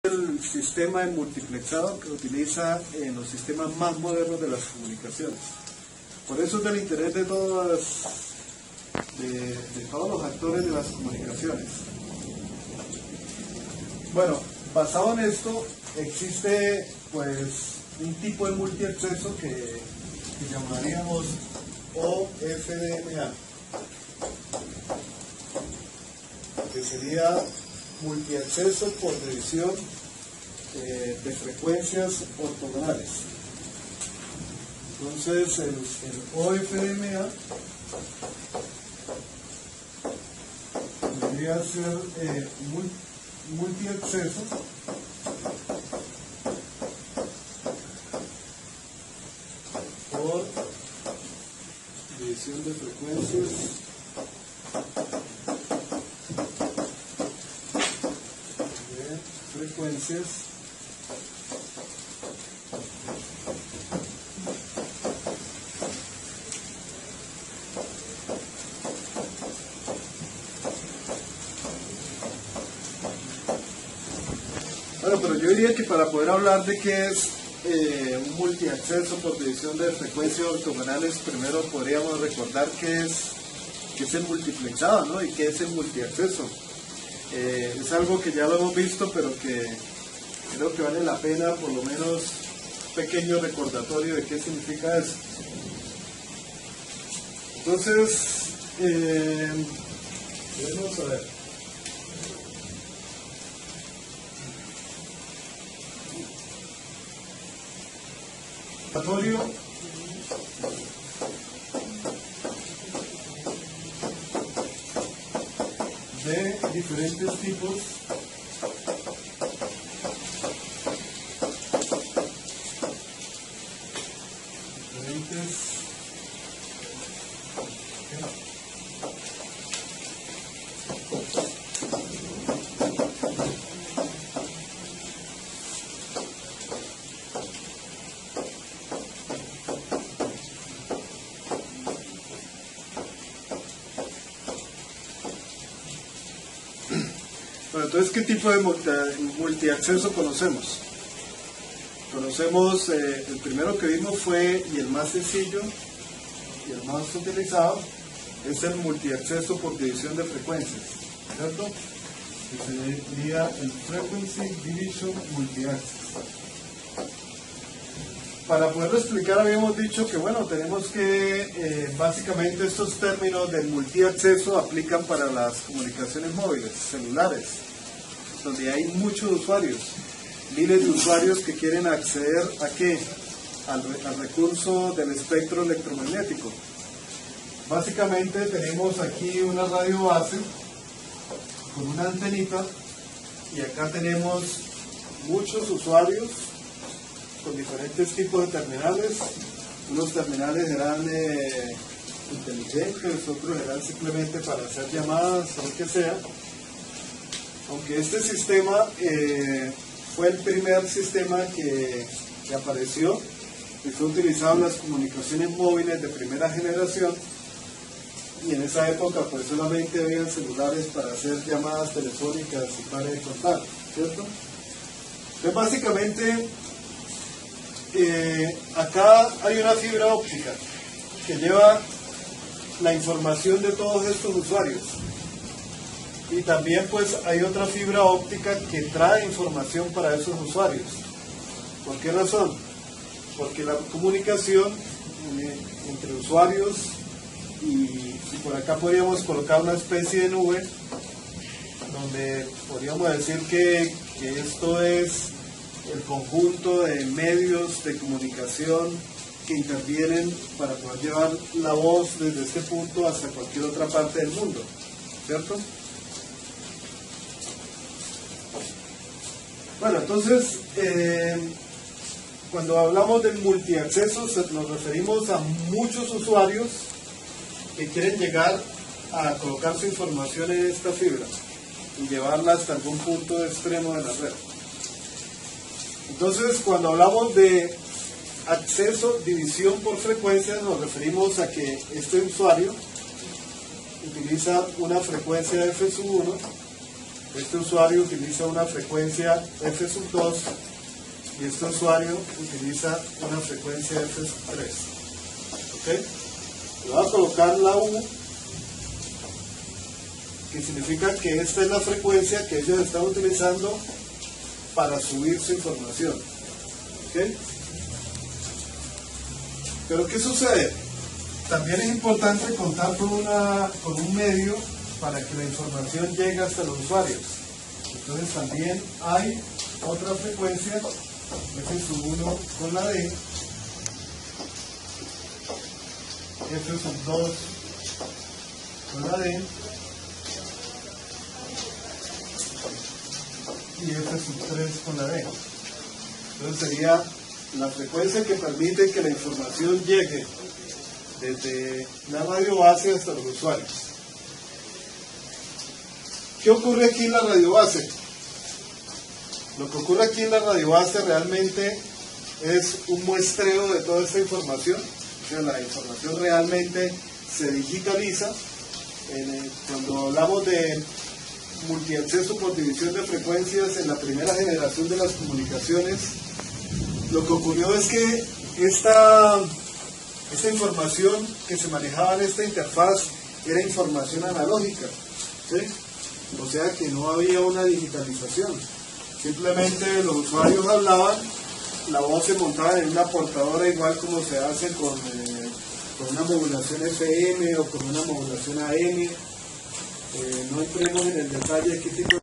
El sistema de multiplexado que utiliza en los sistemas más modernos de las comunicaciones. Por eso es del interés de todos los actores de las comunicaciones. Bueno, basado en esto existe pues un tipo de multiacceso que llamaríamos OFDMA, que sería multiacceso por división de frecuencias ortogonales. Entonces el OFDMA podría ser multiacceso por división de frecuencias Bueno, pero yo diría que para poder hablar de qué es un multiacceso por división de frecuencias ortogonales, primero podríamos recordar qué es el multiplexado, ¿no? Y qué es el multiacceso. Es algo que ya lo hemos visto, pero que creo que vale la pena por lo menos un pequeño recordatorio de qué significa eso. Entonces, vamos a ver. De diferentes tipos Bueno, entonces, ¿qué tipo de multiacceso conocemos? Conocemos, el primero que vimos fue, y el más sencillo, y el más utilizado, es el multiacceso por división de frecuencias, ¿cierto? Que sería el Frequency Division Multiaccess. Para poderlo explicar habíamos dicho que, bueno, tenemos que, básicamente estos términos del multiacceso aplican para las comunicaciones móviles, celulares, donde hay muchos usuarios, miles de usuarios que quieren acceder ¿a qué? Al recurso del espectro electromagnético. Básicamente tenemos aquí una radio base con una antenita y acá tenemos muchos usuarios con diferentes tipos de terminales. Unos terminales serán inteligentes, otros serán simplemente para hacer llamadas o lo que sea. Aunque este sistema fue el primer sistema que apareció y fue utilizado en las comunicaciones móviles de primera generación, y en esa época pues solamente había celulares para hacer llamadas telefónicas y para de contar, ¿cierto? Entonces básicamente acá hay una fibra óptica que lleva la información de todos estos usuarios, y también pues hay otra fibra óptica que trae información para esos usuarios. ¿Por qué razón? Porque la comunicación entre usuarios y por acá podríamos colocar una especie de nube donde podríamos decir que esto es el conjunto de medios de comunicación que intervienen para poder llevar la voz desde este punto hasta cualquier otra parte del mundo, ¿cierto? Bueno, entonces, cuando hablamos de multiacceso nos referimos a muchos usuarios que quieren llegar a colocar su información en esta fibra y llevarla hasta algún punto extremo de la red. Entonces, cuando hablamos de acceso, división por frecuencias, nos referimos a que este usuario utiliza una frecuencia f sub 1 este usuario utiliza una frecuencia F2 y este usuario utiliza una frecuencia F3. ¿Ok? Le voy a colocar la U, que significa que esta es la frecuencia que ellos están utilizando para subir su información. ¿Ok? Pero ¿qué sucede? También es importante contar con un medio para que la información llegue hasta los usuarios. Entonces también hay otra frecuencia, F1 con la D, F2 con la D y F3 con la D. Entonces sería la frecuencia que permite que la información llegue desde la radio base hasta los usuarios. ¿Qué ocurre aquí en la radio base? Lo que ocurre aquí en la radio base realmente es un muestreo de toda esta información. O sea, la información realmente se digitaliza. Cuando hablamos de multiacceso por división de frecuencias en la primera generación de las comunicaciones, lo que ocurrió es que esta información que se manejaba en esta interfaz era información analógica, ¿sí? O sea que no había una digitalización. Simplemente los usuarios hablaban, la voz se montaba en una portadora igual como se hace con una modulación FM o con una modulación AM. No entremos en el detalle de qué tipo de